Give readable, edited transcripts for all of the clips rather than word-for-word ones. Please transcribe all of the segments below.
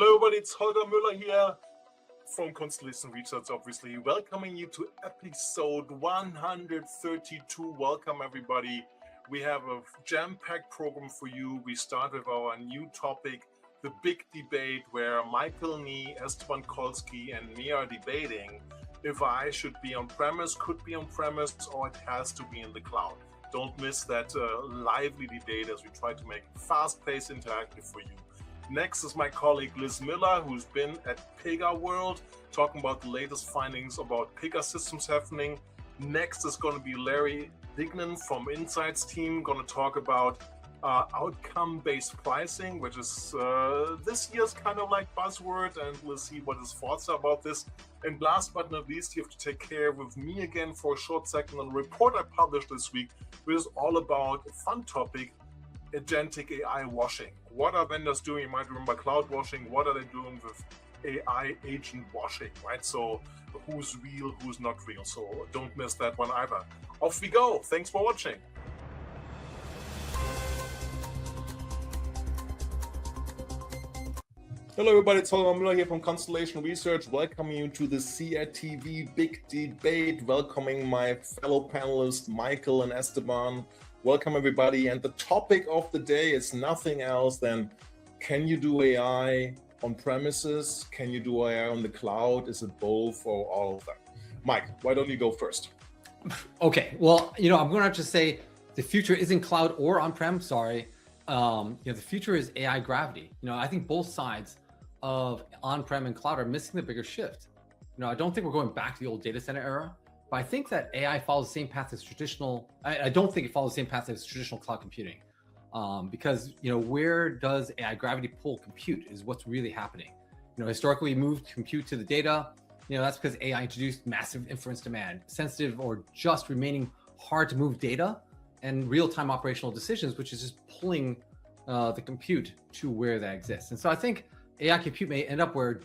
Hello everybody, it's Holger Mueller here from Constellation Research, obviously. Welcoming you to episode 132. Welcome everybody. We have a jam-packed program for you. We start with our new topic, the big debate, where Michael, Ni, Esteban Kolsky, and me are debating if I should be on-premise, could be on-premise, or it has to be in the cloud. Don't miss that lively debate as we try to make it fast-paced, interactive for you. Next is my colleague Liz Miller, who's been at Pega World, talking about the latest findings about Pegasystems happening. Next is going to be Larry Dignan from Insights team, going to talk about outcome-based pricing, which is this year's kind of like buzzword, and we'll see what his thoughts are about this. And last but not least, you have to take care with me again for a short second on a report I published this week, which is all about a fun topic, Agentic AI washing. What are vendors doing? You might remember cloud washing. What are they doing with AI agent washing, right? So who's real, who's not real? So don't miss that one either. Off we go. Thanks for watching. Hello everybody, it's Holger Mueller here from Constellation Research, welcoming you to the CNTV Big Debate, welcoming my fellow panelists, Michael and Esteban. Welcome everybody, and the topic of the day is nothing else than, can you do AI on premises? Can you do AI on the cloud? Is it both or all of that? Mike, why don't you go first? Okay, well, I'm going to have to say the future isn't cloud or on-prem, sorry. The future is AI gravity. I think both sides of on-prem and cloud are missing the bigger shift. I don't think we're going back to the old data center era, but I think that AI follows the same path as traditional. I don't think it follows the same path as traditional cloud computing, because where does AI gravity pull compute is what's really happening. Historically we moved compute to the data. That's because AI introduced massive inference demand, sensitive or just remaining hard to move data, and real-time operational decisions, which is just pulling the compute to where that exists. And so I think AI compute may end up where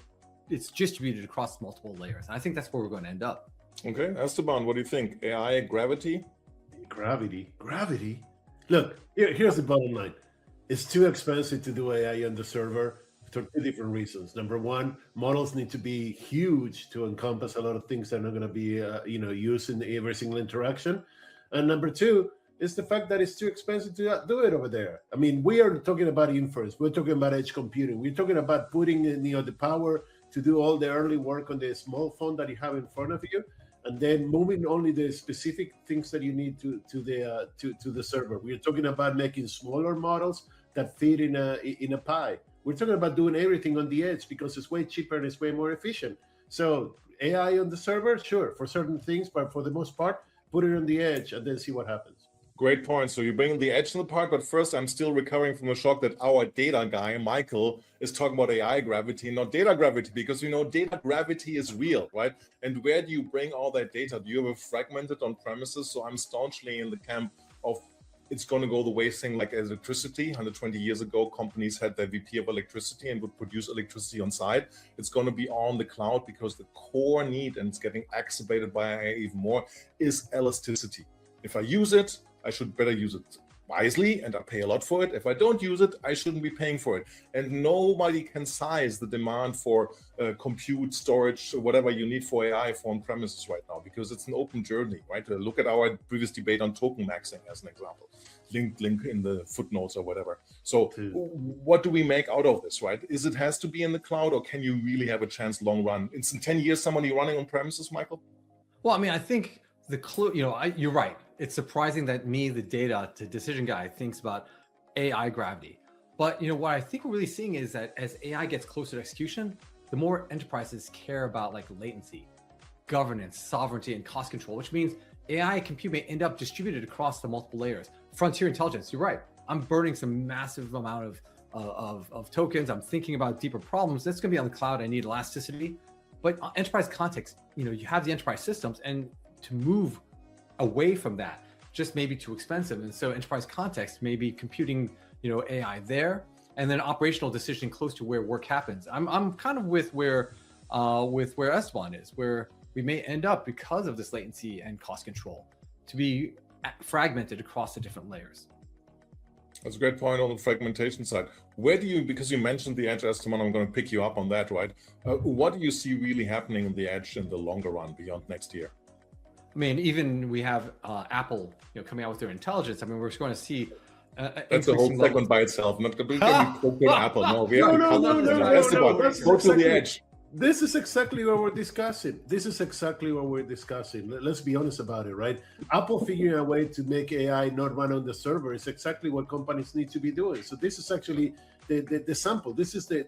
it's distributed across multiple layers. And I think that's where we're going to end up. Okay, Esteban, what do you think? AI gravity? Gravity? Look, here's the bottom line. It's too expensive to do AI on the server for two different reasons. Number one, models need to be huge to encompass a lot of things that are not going to be used in every single interaction. And number two, is the fact that it's too expensive to do it over there. I mean, we are talking about inference. We're talking about edge computing. We're talking about putting the power to do all the early work on the small phone that you have in front of you, and then moving only the specific things that you need to the server. We're talking about making smaller models that fit in a pie. We're talking about doing everything on the edge because it's way cheaper and it's way more efficient. So AI on the server, sure, for certain things, but for the most part, put it on the edge and then see what happens. Great point. So you bring the edge in the part, but first I'm still recovering from the shock that our data guy, Michael, is talking about AI gravity, not data gravity, because data gravity is real, right? And where do you bring all that data? Do you have it fragmented on premises? So I'm staunchly in the camp of it's going to go the way thing like electricity. 120 years ago, companies had their VP of electricity and would produce electricity on site. It's going to be on the cloud because the core need, and it's getting exacerbated by AI even more, is elasticity. If I use it, I should better use it wisely and I pay a lot for it. If I don't use it, I shouldn't be paying for it. And nobody can size the demand for compute, storage, whatever you need for AI for on-premises right now, because it's an open journey, right? Look at our previous debate on token maxing as an example. Link in the footnotes or whatever. So what do we make out of this, right? Is it has to be in the cloud, or can you really have a chance long run? In 10 years, somebody running on premises, Michael? Well, I mean, I think the clue, you're right. It's surprising that me, the data to decision guy, thinks about AI gravity. But what I think we're really seeing is that as AI gets closer to execution, the more enterprises care about like latency, governance, sovereignty, and cost control, which means AI compute may end up distributed across the multiple layers. Frontier intelligence, you're right. I'm burning some massive amount of tokens. I'm thinking about deeper problems. That's going to be on the cloud. I need elasticity. But enterprise context, you have the enterprise systems, and to move away from that just maybe too expensive. And so enterprise context may be computing AI there, and then operational decision close to where work happens. I'm kind of with where Esteban is, where we may end up, because of this latency and cost control, to be fragmented across the different layers. That's a great point on the fragmentation side. Where do you, because you mentioned the edge, Esteban, I'm going to pick you up on that, right? What do you see really happening in the edge in the longer run beyond next year? I mean, even we have Apple, coming out with their intelligence. I mean, we're going to see. That's a whole segment by itself. Not going to be Apple. No, we have no. Go to the edge. This is exactly what we're discussing. Let's be honest about it, right? Apple figuring a way to make AI not run on the server is exactly what companies need to be doing. So this is actually the sample. This is the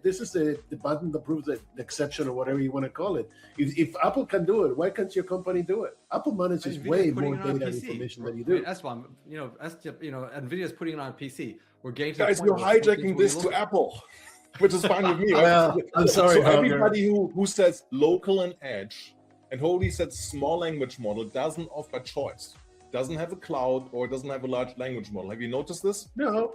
button that proves the exception or whatever you want to call it. If Apple can do it, why can't your company do it? Apple manages way more data and information than you do. Right, that's why NVIDIA's putting it on PC. We're getting to guys, you're hijacking this to Apple. Which is fine with me. Right? Well, I'm sorry. So everybody who says local and edge and wholly said small language model doesn't offer choice, doesn't have a cloud or doesn't have a large language model. Have you noticed this? No.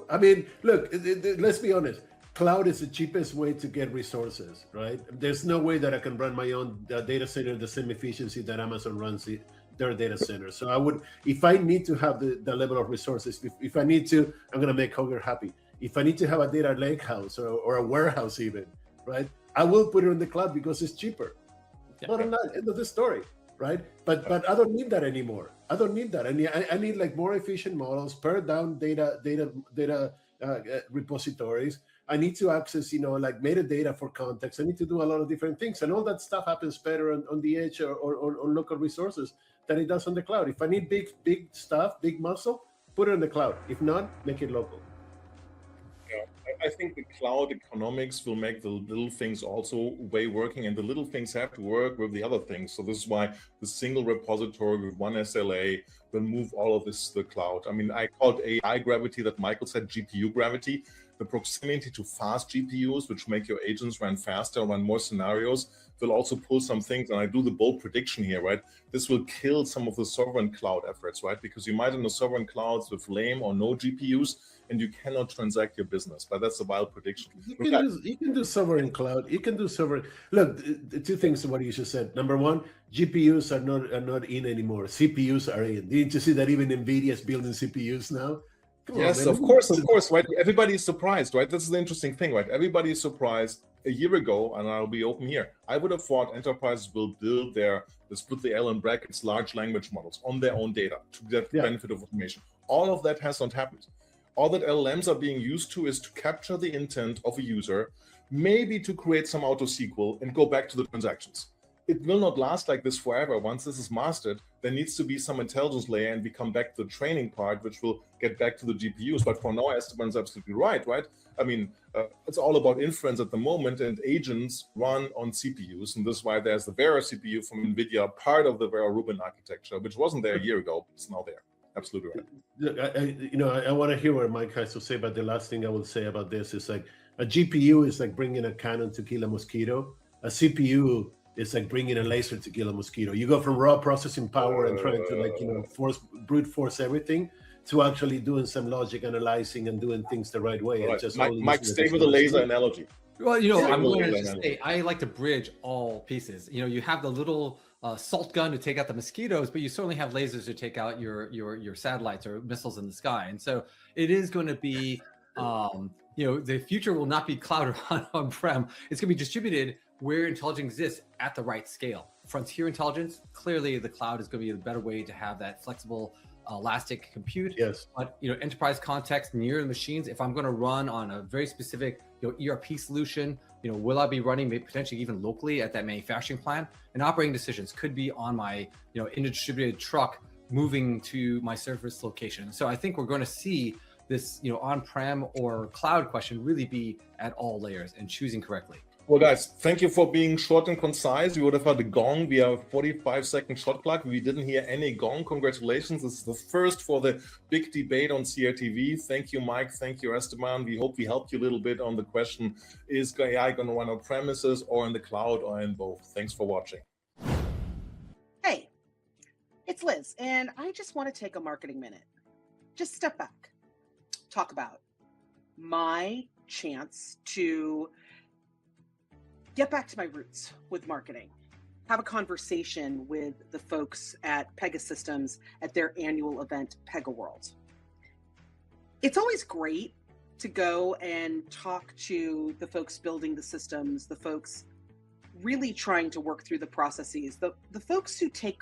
I mean, look, let's be honest. Cloud is the cheapest way to get resources, right? There's no way that I can run my own data center the same efficiency that Amazon runs their data center. So I would, if I need to have the level of resources, if I need to, I'm going to make Holger happy. If I need to have a data lake house or a warehouse even, right? I will put it on the cloud because it's cheaper. Bottom line, end of the story, right? But I don't need that anymore. I don't need that. I need like more efficient models, pare down data repositories. I need to access, like metadata for context. I need to do a lot of different things. And all that stuff happens better on the edge or local resources than it does on the cloud. If I need big stuff, big muscle, put it on the cloud. If not, make it local. I think the cloud economics will make the little things also way working, and the little things have to work with the other things. So this is why the single repository with one SLA will move all of this to the cloud. I mean, I called AI gravity that Michael said GPU gravity. The proximity to fast GPUs, which make your agents run faster, run more scenarios, will also pull some things. And I do the bold prediction here, right? This will kill some of the sovereign cloud efforts, right? Because you might in the sovereign clouds with lame or no GPUs, and you cannot transact your business. But that's a wild prediction. You can do sovereign cloud. You can do sovereign. Look, the two things to what you just said. Number one, GPUs are not in anymore. CPUs are in. Didn't you see that even NVIDIA is building CPUs now? Yes, of course, right? Everybody is surprised, right? This is the interesting thing, right? Everybody is surprised. A year ago, and I'll be open here, I would have thought enterprises will build let's put the L in brackets, large language models on their own data to get the benefit of automation. All of that has not happened. All that LLMs are being used to is to capture the intent of a user, maybe to create some auto-SQL and go back to the transactions. It will not last like this forever. Once this is mastered, there needs to be some intelligence layer, and we come back to the training part, which will get back to the GPUs. But for now, Esteban is absolutely right? I mean, it's all about inference at the moment, and agents run on CPUs. And this is why there's the Vera CPU from NVIDIA, part of the Vera Rubin architecture, which wasn't there a year ago. It's now there. Absolutely right. Look, I want to hear what Mike has to say, but the last thing I will say about this is like a GPU is like bringing a cannon to kill a mosquito. A CPU is like bringing a laser to kill a mosquito. You go from raw processing power and trying to brute force everything to actually doing some logic analyzing and doing things the right way. Right. Mike, stay with the laser analogy. Well, I'm going to say I like to bridge all pieces. You have the little salt gun to take out the mosquitoes, but you certainly have lasers to take out your satellites or missiles in the sky. And so it is going to be, the future will not be cloud or on-prem. It's going to be distributed where intelligence exists at the right scale. Frontier intelligence, clearly the cloud is going to be a better way to have that flexible, elastic compute. Yes. But enterprise context near the machines, if I'm going to run on a very specific ERP solution, will I be running maybe potentially even locally at that manufacturing plant? And operating decisions could be on my in a distributed truck moving to my service location. So I think we're going to see this on-prem or cloud question really be at all layers and choosing correctly. Well, guys, thank you for being short and concise. We would have had a gong. We have a 45-second shot clock. We didn't hear any gong. Congratulations. This is the first for the big debate on CRTV. Thank you, Mike. Thank you, Esteban. We hope we helped you a little bit on the question, is AI going to run on premises or in the cloud or in both? Thanks for watching. Hey, it's Liz, and I just want to take a marketing minute. Just step back. Talk about my chance to get back to my roots with marketing, have a conversation with the folks at Pegasystems at their annual event, Pega World. It's always great to go and talk to the folks building the systems, the folks really trying to work through the processes, the folks who take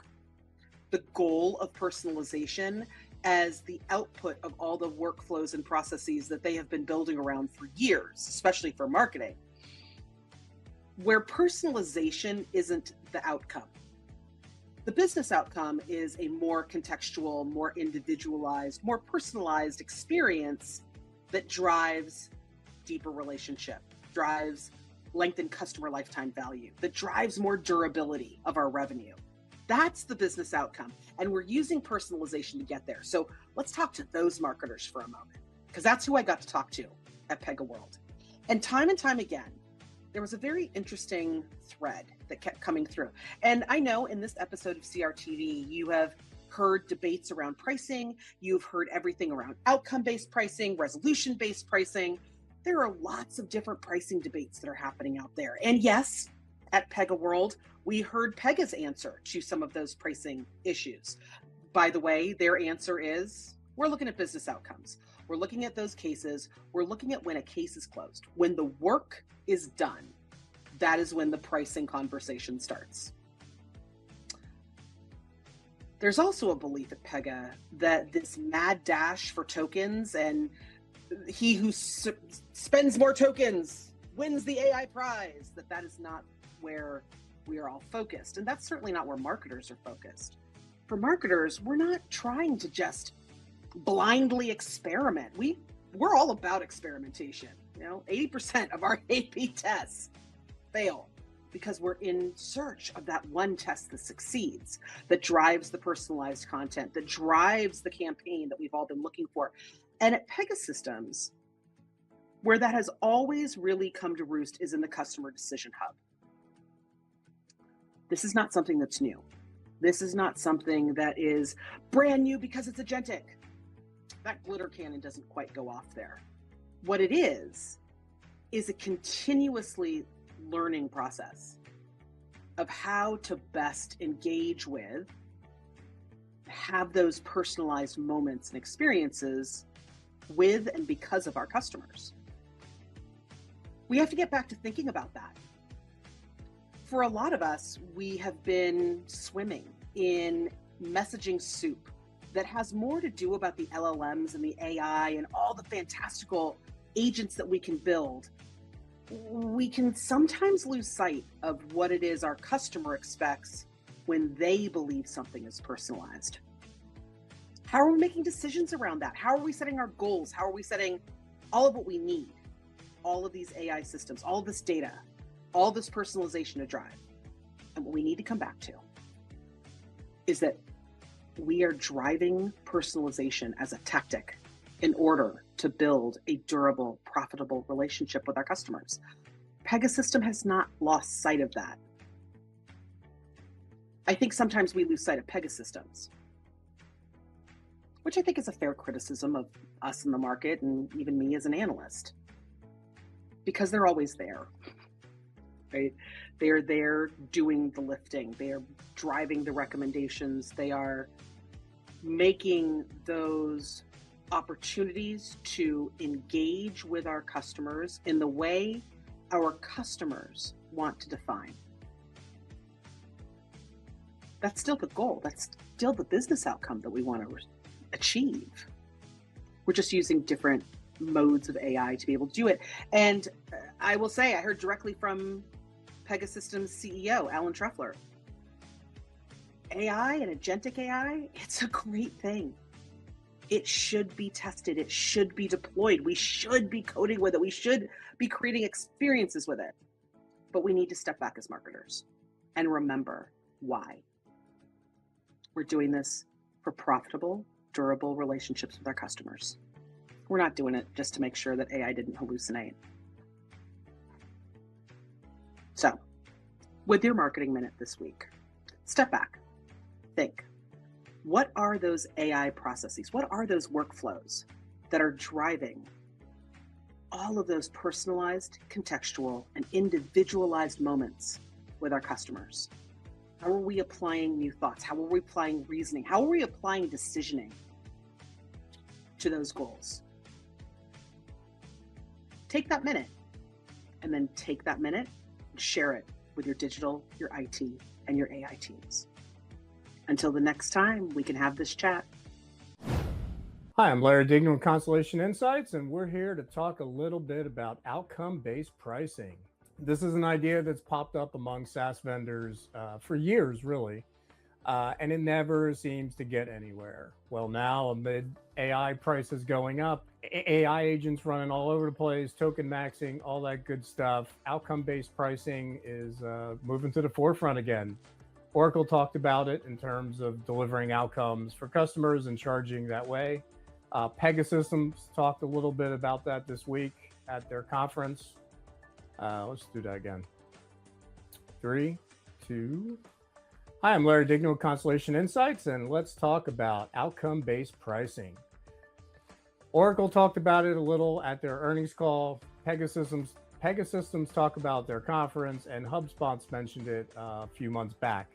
the goal of personalization as the output of all the workflows and processes that they have been building around for years, especially for marketing, where personalization isn't the outcome. The business outcome is a more contextual, more individualized, more personalized experience that drives deeper relationship, drives lengthened customer lifetime value, that drives more durability of our revenue. That's the business outcome. And we're using personalization to get there. So let's talk to those marketers for a moment, because that's who I got to talk to at Pega World. And time again, there was a very interesting thread that kept coming through. And I know in this episode of CRTV, you have heard debates around pricing. You've heard everything around outcome-based pricing, resolution-based pricing. There are lots of different pricing debates that are happening out there. And yes, at Pega World, we heard Pega's answer to some of those pricing issues. By the way, their answer is, we're looking at business outcomes. We're looking at those cases. We're looking at when a case is closed. When the work is done, that is when the pricing conversation starts. There's also a belief at Pega that this mad dash for tokens and he who spends more tokens wins the AI prize, that is not where we are all focused. And that's certainly not where marketers are focused. For marketers, we're not trying to just blindly experiment. We're all about experimentation. 80% of our A/B tests fail because we're in search of that one test that succeeds, that drives the personalized content, that drives the campaign that we've all been looking for. And at Pegasystems, where that has always really come to roost is in the customer decision hub. This is not something that's new. This is not something that is brand new because it's agentic. That glitter cannon doesn't quite go off there. What it is a continuously learning process of how to best engage with, have those personalized moments and experiences with and because of our customers. We have to get back to thinking about that. For a lot of us, we have been swimming in messaging soup that has more to do about the LLMs and the AI and all the fantastical agents that we can build. We can sometimes lose sight of what it is our customer expects when they believe something is personalized. How are we making decisions around that? How are we setting our goals? How are we setting all of what we need? All of these AI systems, all of this data, all this personalization to drive. And what we need to come back to is that we are driving personalization as a tactic in order to build a durable, profitable relationship with our customers. Pegasystem has not lost sight of that. I think sometimes we lose sight of Pegasystems, which I think is a fair criticism of us in the market and even me as an analyst, because they're always there, right? They're there doing the lifting. They are driving the recommendations. They are making those opportunities to engage with our customers in the way our customers want to define. That's still the goal. That's still the business outcome that we want to achieve. We're just using different modes of AI to be able to do it. And I will say, I heard directly from Pegasystems CEO, Alan Trefler, AI and agentic AI, it's a great thing. It should be tested. It should be deployed. We should be coding with it. We should be creating experiences with it. But we need to step back as marketers and remember why. We're doing this for profitable, durable relationships with our customers. We're not doing it just to make sure that AI didn't hallucinate. So, with your marketing minute this week, step back, think. What are those AI processes? What are those workflows that are driving all of those personalized, contextual, and individualized moments with our customers? How are we applying new thoughts? How are we applying reasoning? How are we applying decisioning to those goals? Take that minute, and then take that minute and share it with your digital, your IT, and your AI teams. Until the next time we can have this chat. Hi, I'm Larry Dignan with Constellation Insights, and we're here to talk a little bit about outcome-based pricing. This is an idea that's popped up among SaaS vendors for years, really, and it never seems to get anywhere. Well, now amid AI prices going up, AI agents running all over the place, token maxing, all that good stuff, outcome-based pricing is moving to the forefront again. Oracle talked about it in terms of delivering outcomes for customers and charging that way. Pegasystems talked a little bit about that this week at their conference. Let's do that again. 3, 2. Hi, I'm Larry Dignan with Constellation Insights, and let's talk about outcome-based pricing. Oracle talked about it a little at their earnings call. Pegasystems talked about their conference, and HubSpot's mentioned it a few months back.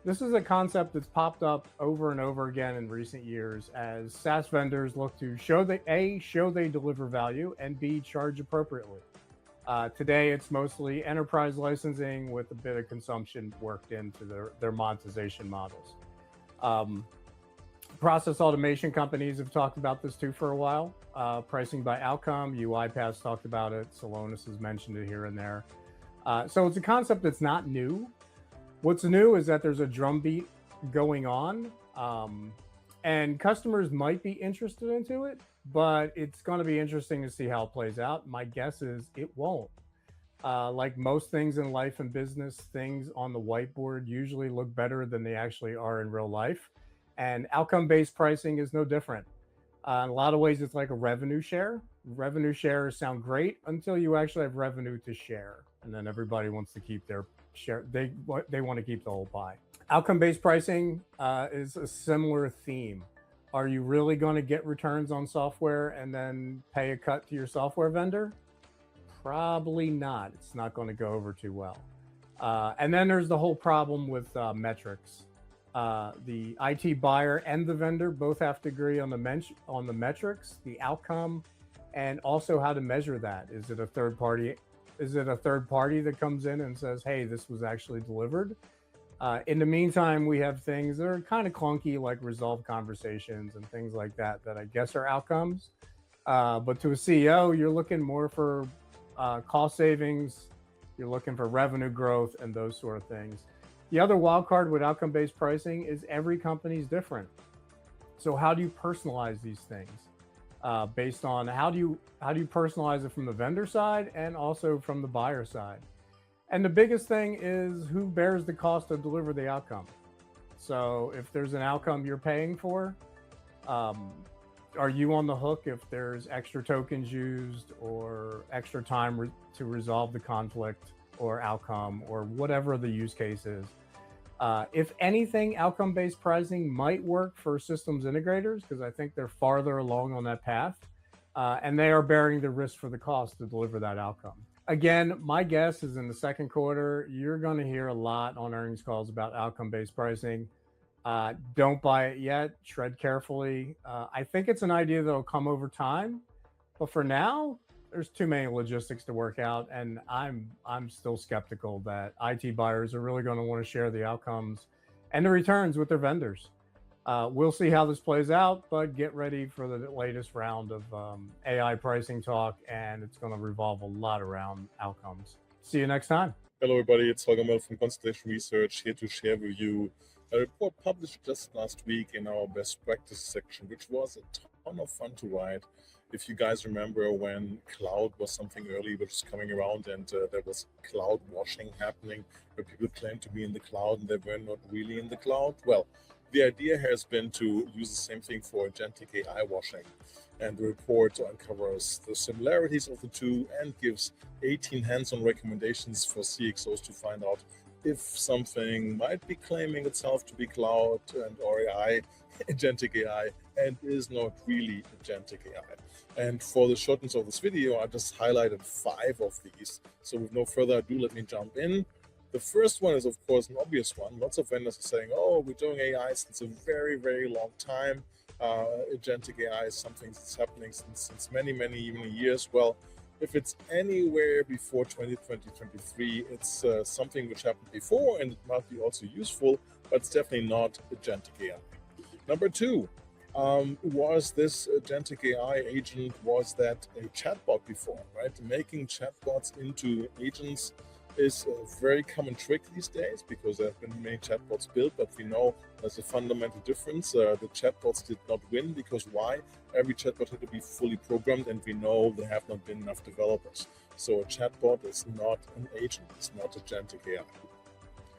This is a concept that's popped up over and over again in recent years as SaaS vendors look to show they deliver value, and B, charge appropriately. Today, it's mostly enterprise licensing with a bit of consumption worked into their monetization models. Process automation companies have talked about this too for a while. Pricing by outcome, UiPath talked about it. Celonis has mentioned it here and there. So it's a concept that's not new. What's new is that there's a drumbeat going on, and customers might be interested into it, but it's going to be interesting to see how it plays out. My guess is it won't. Like most things in life and business, things on the whiteboard usually look better than they actually are in real life. And outcome-based pricing is no different. In a lot of ways, it's like a revenue share. Revenue shares sound great until you actually have revenue to share. And then everybody wants to keep their share. They want to keep the whole pie. Outcome-based pricing is a similar theme. Are you really going to get returns on software and then pay a cut to your software vendor? Probably not. It's not going to go over too well. And then there's the whole problem with metrics. The IT buyer and the vendor both have to agree on the metrics, the outcome, and also how to measure that. Is it a third party? Is it a third party that comes in and says, "Hey, this was actually delivered"? In the meantime, we have things that are kind of clunky, like resolved conversations and things like that I guess are outcomes. But to a CEO, you're looking more for cost savings, you're looking for revenue growth, and those sort of things. The other wild card with outcome-based pricing is every company is different. So how do you personalize these things? Based on how do you personalize it from the vendor side and also from the buyer side? And the biggest thing is who bears the cost to deliver the outcome. So if there's an outcome you're paying for, are you on the hook if there's extra tokens used or extra time to resolve the conflict or outcome or whatever the use case is? If anything, outcome-based pricing might work for systems integrators because I think they're farther along on that path, and they are bearing the risk for the cost to deliver that outcome. Again, my guess is in the second quarter, you're going to hear a lot on earnings calls about outcome-based pricing. Don't buy it yet. Tread carefully. I think it's an idea that'll come over time, but for now, there's too many logistics to work out, and I'm still skeptical that IT buyers are really going to want to share the outcomes and the returns with their vendors. We'll see how this plays out, but get ready for the latest round of AI pricing talk, and it's going to revolve a lot around outcomes. See you next time. Hello, everybody. It's Holger Mueller from Constellation Research here to share with you a report published just last week in our best practice section, which was a ton of fun to write. If you guys remember when cloud was something early which was coming around, and there was cloud washing happening where people claimed to be in the cloud and they were not really in the cloud. Well, the idea has been to use the same thing for agentic AI washing. And the report uncovers the similarities of the two and gives 18 hands-on recommendations for CXOs to find out if something might be claiming itself to be cloud and or AI, agentic AI, and is not really agentic AI. And for the shortness of this video, I just highlighted 5 of these. So with no further ado, let me jump in. The first one is, of course, an obvious one. Lots of vendors are saying, oh, we're doing AI since a very, very long time. Agentic AI is something that's happening since many, many, even years. Well, if it's anywhere before 2023, it's something which happened before and it might be also useful, but it's definitely not agentic AI. Number two, was this agentic AI agent, was that a chatbot before, right? Making chatbots into agents is a very common trick these days because there have been many chatbots built, but we know there's a fundamental difference. The chatbots did not win because why? Every chatbot had to be fully programmed, and we know there have not been enough developers. So a chatbot is not an agent, it's not agentic AI.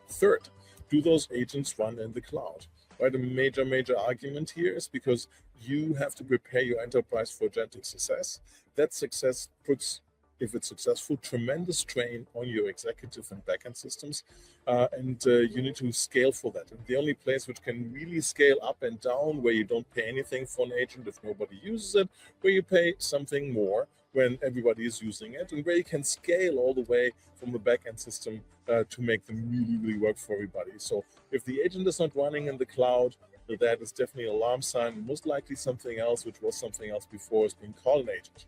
Third, do those agents run in the cloud? Right, a major argument here is because you have to prepare your enterprise for agentic success. That success puts, if it's successful, tremendous strain on your executive and backend systems, and you need to scale for that. And the only place which can really scale up and down, where you don't pay anything for an agent if nobody uses it, where you pay something more when everybody is using it, and where you can scale all the way from the backend system to make them really work for everybody. So if the agent is not running in the cloud, that is definitely an alarm sign. Most likely something else, which was something else before, is being called an agent.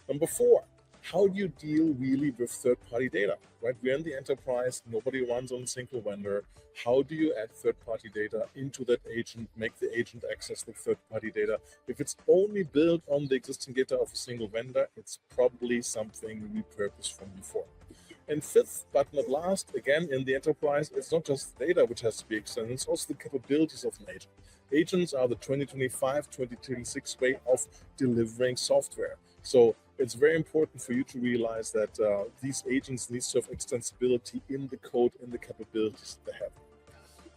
Number four, how do you deal really with third-party data, right? We're in the enterprise, nobody runs on a single vendor. How do you add third-party data into that agent, make the agent access the third-party data? If it's only built on the existing data of a single vendor, it's probably something repurposed from before. And fifth, but not last, again, in the enterprise, it's not just data which has to be extended, it's also the capabilities of an agent. Agents are the 2025, 2026 way of delivering software. So it's very important for you to realize that these agents need to have extensibility in the code, in the capabilities that they have.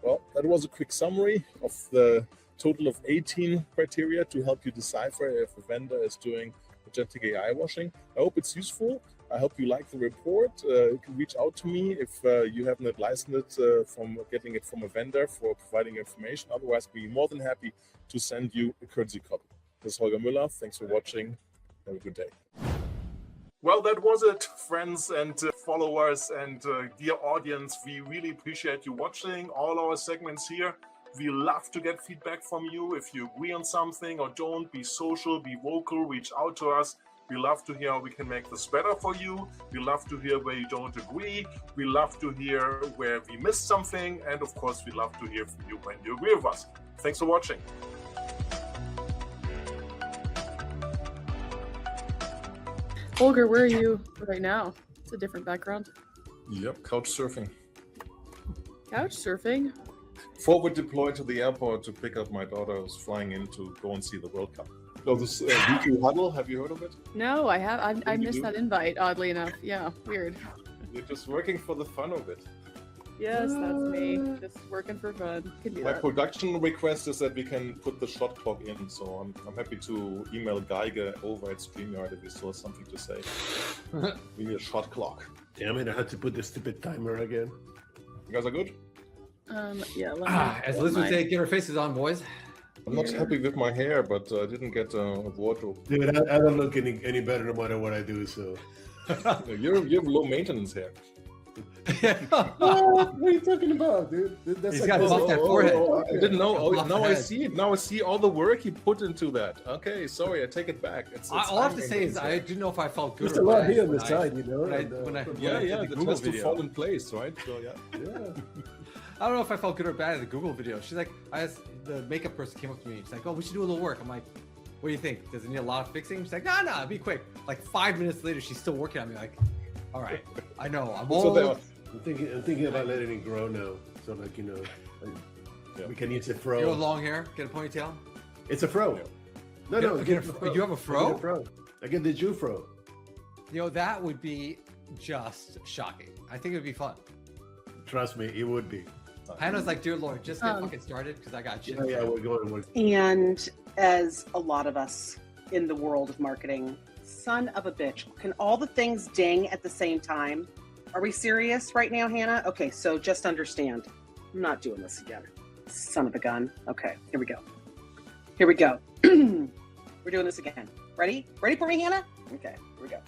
Well, that was a quick summary of the total of 18 criteria to help you decipher if a vendor is doing agentic AI washing. I hope it's useful. I hope you like the report. You can reach out to me if you haven't licensed it from getting it from a vendor for providing information. Otherwise, be more than happy to send you a courtesy copy. This is Holger Mueller. Thanks for watching. Have a good day. Well, that was it, friends and followers and dear audience. We really appreciate you watching all our segments here. We love to get feedback from you. If you agree on something or don't, be social, be vocal, reach out to us. We love to hear how we can make this better for you. We love to hear where you don't agree. We love to hear where we missed something. And of course, we love to hear from you when you agree with us. Thanks for watching. Holger, where are you right now? It's a different background. Yep, couch surfing. Couch surfing? Forward deployed to the airport to pick up my daughter who's flying in to go and see the World Cup. Oh, this weekly huddle, have you heard of it? No, I have. I missed that invite, oddly enough. Yeah, weird. You're just working for the fun of it. Yes, that's me. Just working for fun. Can do My that. production request is that we can put the shot clock in, so I'm happy to email Geiger over at StreamYard if he still has something to say. We need a shot clock. Damn it, I had to put the stupid timer again. You guys are good? Yeah. As Liz would say, get our faces on, boys. I'm not happy with my hair, but I didn't get a wardrobe. Dude, I don't look any better no matter what I do, so. You have low maintenance hair. What are you talking about, dude? That's He's got buffed that forehead. I didn't know. Oh, Buffed now I head. see it. Now I see all the work he put into that. Okay, sorry, I take it back. All I have to say is I didn't know if I felt good There's or a lot bad here on the when side, you know? when I Yeah, did yeah, the that Google has to video. fall in place, right? So yeah. I don't know if I felt good or bad at the Google video. She's like, the makeup person came up to me. She's like, oh, we should do a little work. I'm like, what do you think? Does it need a lot of fixing? She's like, no, be quick. Like 5 minutes later, she's still working on me. Like, all right, I know, I'm old. So I'm thinking about letting it grow now. So like, you know, we can use a fro. You have long hair, get a ponytail. It's a fro. No, You no, have- get you a have- fro. you have a fro? I get a fro. I get the Jew fro. That would be just shocking. I think it would be fun. Trust me, it would be. Hannah's like, dear Lord, just get fucking started because I got shit. Yeah, we're going. And as a lot of us in the world of marketing, son of a bitch, can all the things ding at the same time? Are we serious right now, Hannah? Okay, so just understand, I'm not doing this again. Son of a gun. Okay, here we go. Here we go. We're doing this again. Ready? Ready for me, Hannah? Okay, here we go.